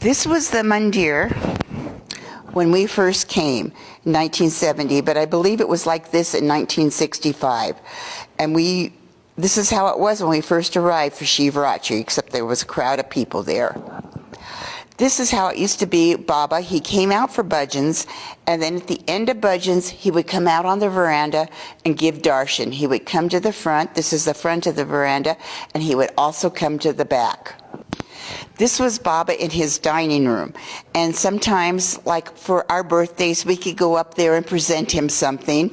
This was the mandir when we first came in 1970, but I believe it was like this in 1965. And this is how it was when we first arrived for Shivaratri, except there was a crowd of people there. This is how it used to be. Baba, he came out for bhajans, and then at the end of bhajans, he would come out on the veranda and give darshan. He would come to the front, this is the front of the veranda, and he would also come to the back. This was Baba in his dining room, and sometimes, like for our birthdays, we could go up there and present him something,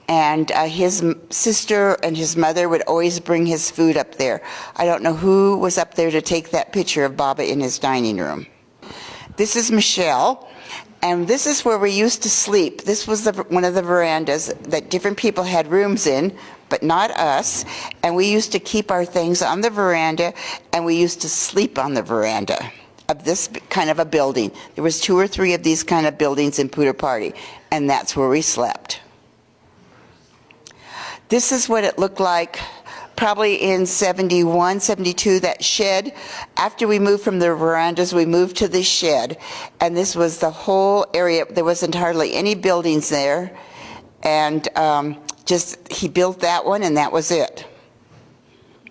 and his sister and his mother would always bring his food up there. I don't know who was up there to take that picture of Baba in his dining room. This is Michelle, and this is where we used to sleep. This was one of the verandas that different people had rooms in, but not us, and we used to keep our things on the veranda, and we used to sleep on the veranda of this kind of a building. There was 2 or 3 of these kind of buildings in Puttaparthi, and that's where we slept. This is what it looked like probably in 71, 72, that shed. After we moved from the verandas, we moved to this shed, and this was the whole area. There wasn't hardly any buildings there, and he built that one, and that was it.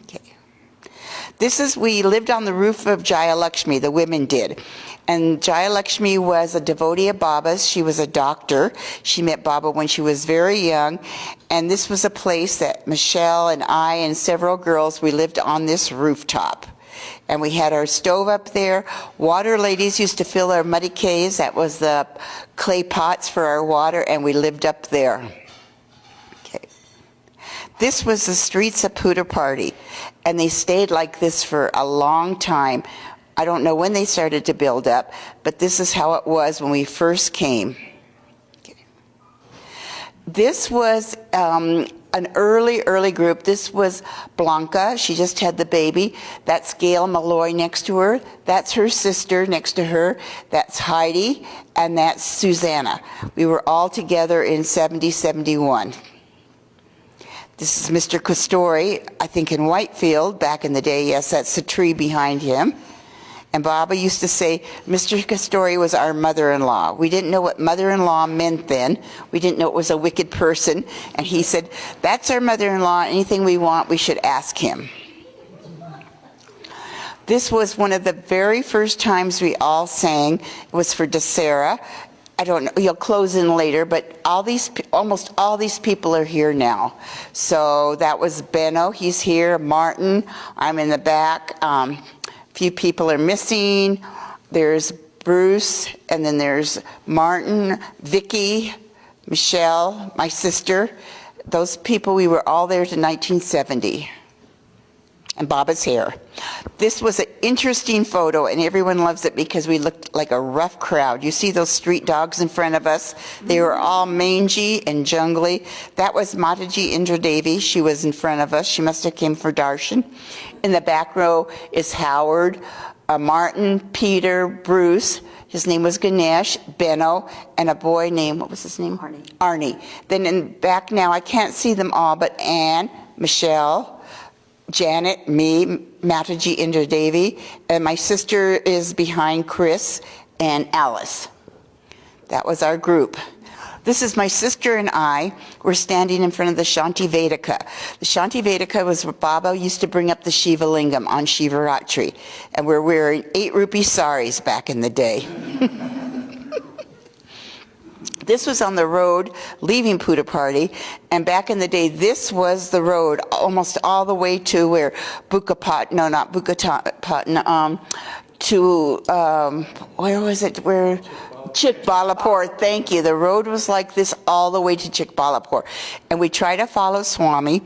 Okay. We lived on the roof of Jaya Lakshmi, the women did. And Jaya Lakshmi was a devotee of Baba's. She was a doctor. She met Baba when she was very young. And this was a place that Michelle and I and several girls, we lived on this rooftop. And we had our stove up there. Water ladies used to fill our muddy caves. That was the clay pots for our water, and we lived up there. Okay. This was the streets of Puttaparthi, and they stayed like this for a long time. I don't know when they started to build up, but this is how it was when we first came. Okay. This was an early group. This was Blanca. She just had the baby. That's Gail Malloy next to her. That's her sister next to her. That's Heidi, and that's Susanna. We were all together in 70, 71. This is Mr. Kasturi, I think in Whitefield back in the day. Yes, that's the tree behind him. And Baba used to say, Mr. Kasturi was our mother-in-law. We didn't know what mother-in-law meant then. We didn't know it was a wicked person. And he said, that's our mother-in-law. Anything we want, we should ask him. This was one of the very first times we all sang. It was for Dasera. I don't know, you'll close in later, but almost all these people are here now. So that was Benno, he's here, Martin, I'm in the back. Few people are missing. There's Bruce, and then there's Martin, Vicky, Michelle, my sister. Those people, we were all there to 1970. And Baba's here. This was an interesting photo, and everyone loves it because we looked like a rough crowd. You see those street dogs in front of us? They were all mangy and jungly. That was Mataji Indra Devi. She was in front of us. She must have came for darshan. In the back row is Howard, Martin, Peter, Bruce. His name was Ganesh, Benno, and a boy named, what was his name? Arnie. Then in back now, I can't see them all, but Anne, Michelle, Janet, me, Mataji Indra Devi, and my sister is behind Chris and Alice. That was our group. This is my sister and I. We're standing in front of the Shanti Vedika. The Shanti Vedika was where Baba used to bring up the Shiva Lingam on Shivaratri. And we're wearing 8 rupee saris back in the day. This was on the road leaving Puttaparthi, and back in the day, this was the road almost all the way to where where was it? Where Chikbalapur, thank you. The road was like this all the way to Chikbalapur. And we try to follow Swami.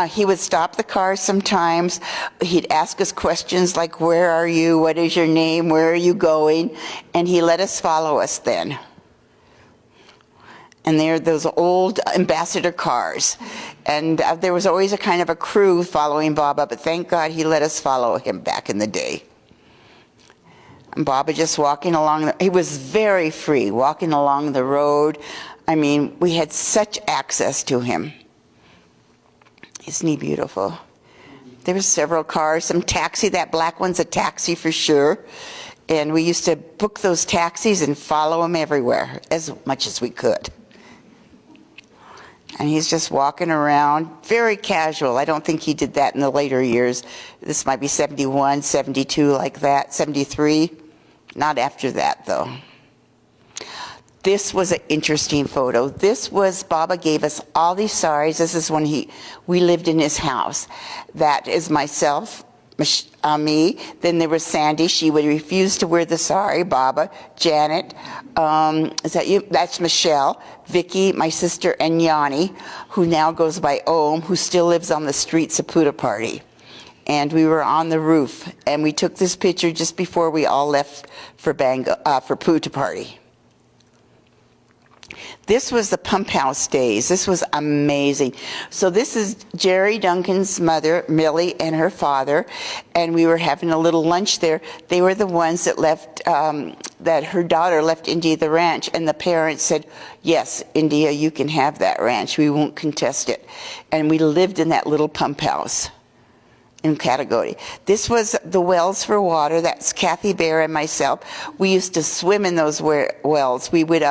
He would stop the car sometimes. He'd ask us questions like, where are you? What is your name? Where are you going? And he let us follow us then. And there are those old ambassador cars. And there was always a kind of a crew following Baba, but thank God he let us follow him back in the day. And Baba just walking along, he was very free, walking along the road. I mean, we had such access to him. Isn't he beautiful? There were several cars, some taxi, that black one's a taxi for sure. And we used to book those taxis and follow him everywhere as much as we could. And he's just walking around, very casual. I don't think he did that in the later years. This might be 71, 72, like that, 73. Not after that, though. This was an interesting photo. This was, Baba gave us all these saris. This is when we lived in his house. That is myself, me. Then there was Sandy. She would refuse to wear the sari. Baba, Janet. Is that you? That's Michelle. Vicky, my sister, and Yanni, who now goes by Om, who still lives on the streets of Puttaparthi. And we were on the roof, and we took this picture just before we all left for Puttaparthi. This was the pump house days. This was amazing. So this is Jerry Duncan's mother, Millie, and her father, and we were having a little lunch there. They were the ones that left, that her daughter left India the ranch, and the parents said, yes, India, you can have that ranch. We won't contest it. And we lived in that little pump house in Katagodi. This was the wells for water. That's Kathy Bear and myself. We used to swim in those wells. We would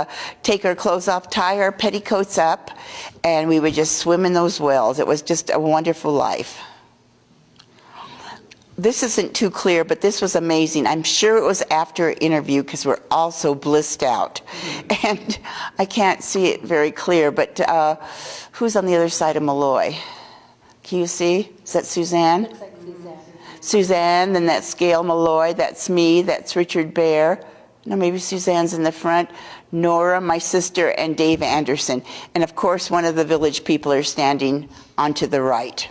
take our clothes off, tie our petticoats up, and we would just swim in those wells. It was just a wonderful life. This isn't too clear, but this was amazing. I'm sure it was after an interview because we're all so blissed out. And I can't see it very clear, but who's on the other side of Malloy? Can you see? Is that Suzanne? Looks like Suzanne. Suzanne, then that's Gail Malloy, that's me, that's Richard Bear. No, maybe Suzanne's in the front. Nora, my sister, and Dave Anderson. And of course, one of the village people are standing onto the right.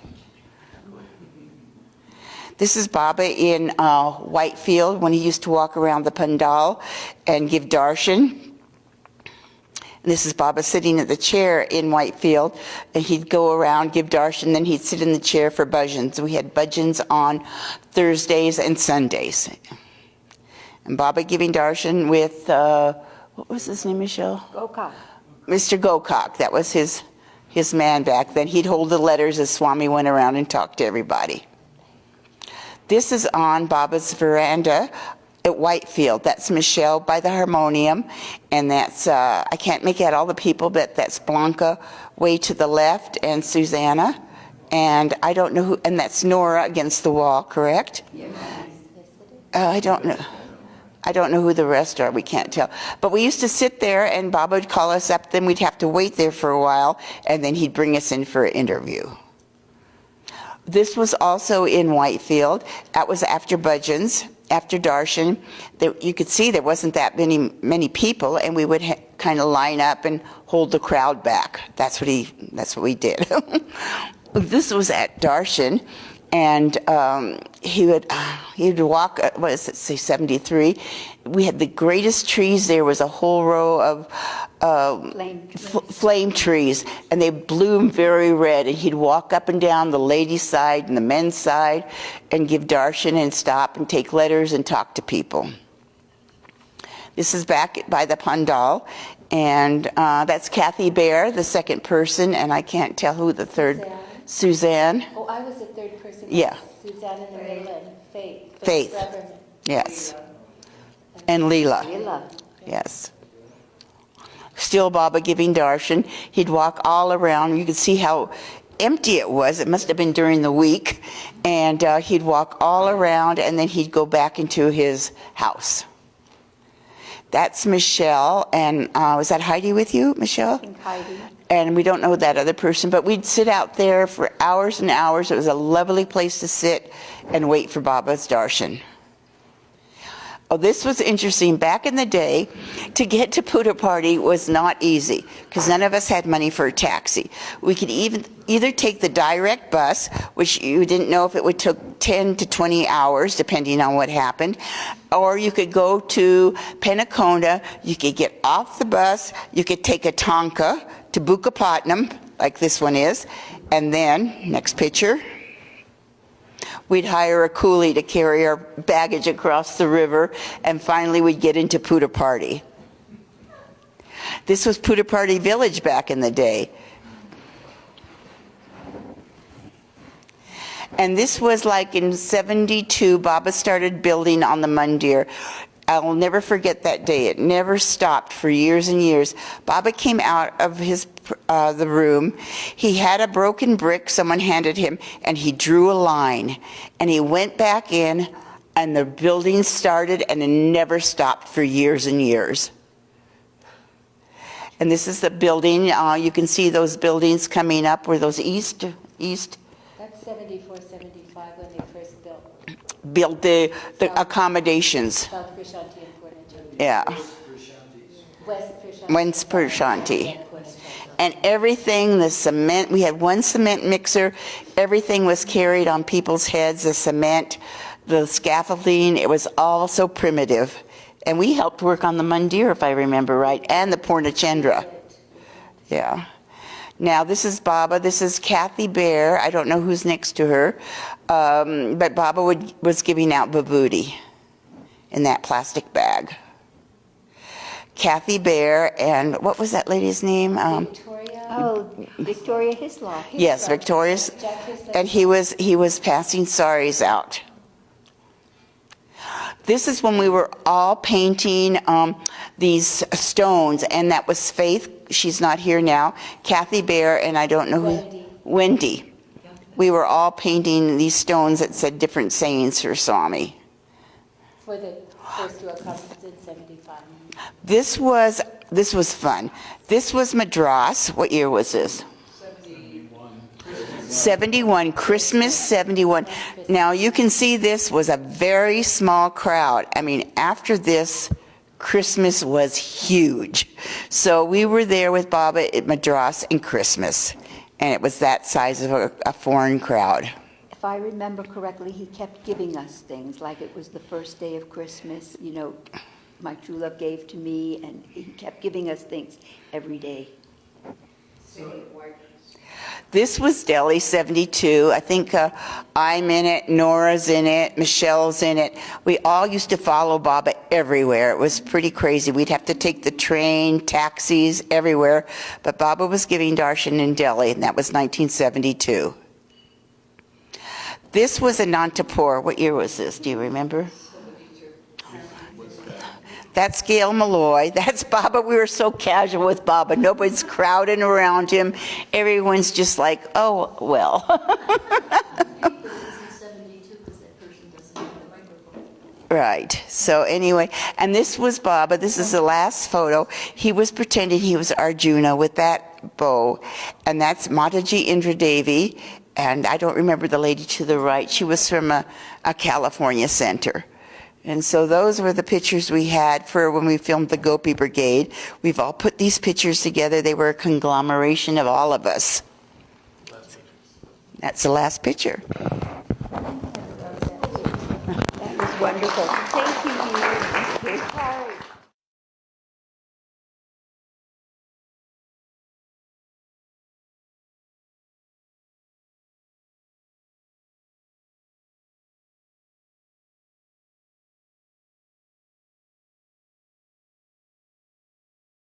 This is Baba in Whitefield when he used to walk around the pandal and give darshan. And this is Baba sitting at the chair in Whitefield, and he'd go around, give darshan, and then he'd sit in the chair for bhajans. We had bhajans on Thursdays and Sundays. And Baba giving darshan with, what was his name, Michelle? Gokak. Mr. Gokak, that was his man back then. He'd hold the letters as Swami went around and talked to everybody. This is on Baba's veranda at Whitefield. That's Michelle by the harmonium, and that's, I can't make out all the people, but that's Blanca way to the left, and Susanna, and I don't know who, and that's Nora against the wall, correct? Yes. I don't know who the rest are, we can't tell. But we used to sit there, and Baba would call us up, then we'd have to wait there for a while, and then he'd bring us in for an interview. This was also in Whitefield. That was after bhajans, after darshan. You could see there wasn't that many people, and we would kind of line up and hold the crowd back. That's what we did. This was at darshan, and he would walk. What is it? Say 73. We had the greatest trees. There was a whole row of flame trees, and they bloomed very red. And he'd walk up and down the ladies' side and the men's side, and give darshan and stop and take letters and talk to people. This is back by the pandal, and that's Kathy Bear, the second person, and I can't tell who the third. Suzanne. Oh, I was the third person. Yeah. Suzanne in the middle, and Faith. Faith. Reverend. Yes. And Leela. Lila. Yes. Still Baba giving darshan. He'd walk all around. You could see how empty it was. It must have been during the week. And he'd walk all around, and then he'd go back into his house. That's Michelle. And was that Heidi with you, Michelle? I think Heidi. And we don't know that other person, but we'd sit out there for hours and hours. It was a lovely place to sit and wait for Baba's darshan. Oh, this was interesting. Back in the day, to get to Puttaparthi was not easy because none of us had money for a taxi. We could either take the direct bus, which you didn't know if it would take 10 to 20 hours, depending on what happened, or you could go to Penaconda. You could get off the bus. You could take a tonka to Bukapatnam, like this one is, and then, next picture, we'd hire a coolie to carry our baggage across the river, and finally we'd get into Puttaparthi. This was Puttaparthi village back in the day. And this was like in 72, Baba started building on the mandir. I'll never forget that day. It never stopped for years and years. Baba came out of the room. He had a broken brick someone handed him, and he drew a line. And he went back in, and the building started, and it never stopped for years and years. And this is the building. You can see those buildings coming up, where those east. That's 74, 75 when they first Built the accommodations. South Prashanti and Purnachandra. Yeah. West Prashanti. And everything, the cement, we had one cement mixer. Everything was carried on people's heads, the cement, the scaffolding. It was all so primitive. And we helped work on the mandir, if I remember right, and the Purnachandra. Yeah. Now, this is Baba. This is Kathy Bear. I don't know who's next to her. But Baba was giving out vibhuti in that plastic bag. Kathy Bear, and what was that lady's name? Victoria. Oh, Victoria Hislop. Yes, Victoria's. Jack Hislop. And he was passing saris out. This is when we were all painting these stones, and that was Faith. She's not here now. Kathy Bear, and I don't know who. Wendy. We were all painting these stones that said different sayings for Swami. For the first two conferences in 75. This was fun. This was Madras. What year was this? 71, Christmas 71. Now you can see this was a very small crowd. I mean, after this, Christmas was huge. So we were there with Baba at Madras in Christmas, and it was that size of a foreign crowd. If I remember correctly, he kept giving us things, like it was the first day of Christmas, you know, my true love gave to me, and he kept giving us things every day. This was Delhi 72. I think I'm in it, Nora's in it, Michelle's in it. We all used to follow Baba everywhere. It was pretty crazy. We'd have to take the train, taxis, everywhere. But Baba was giving darshan in Delhi, and that was 1972. This was Anantapur. What year was this? Do you remember? That's Gail Malloy. That's Baba. We were so casual with Baba. Nobody's crowding around him. Everyone's just like, oh, well. Right. So anyway, and this was Baba. This is the last photo. He was pretending he was Arjuna with that bow. And that's Mataji Indra Devi. And I don't remember the lady to the right. She was from a California center. And so those were the pictures we had for when we filmed the Gopi Brigade. We've all put these pictures together. They were a conglomeration of all of us. That's the last picture. That was wonderful. Thank you, dear. Here's Carrie.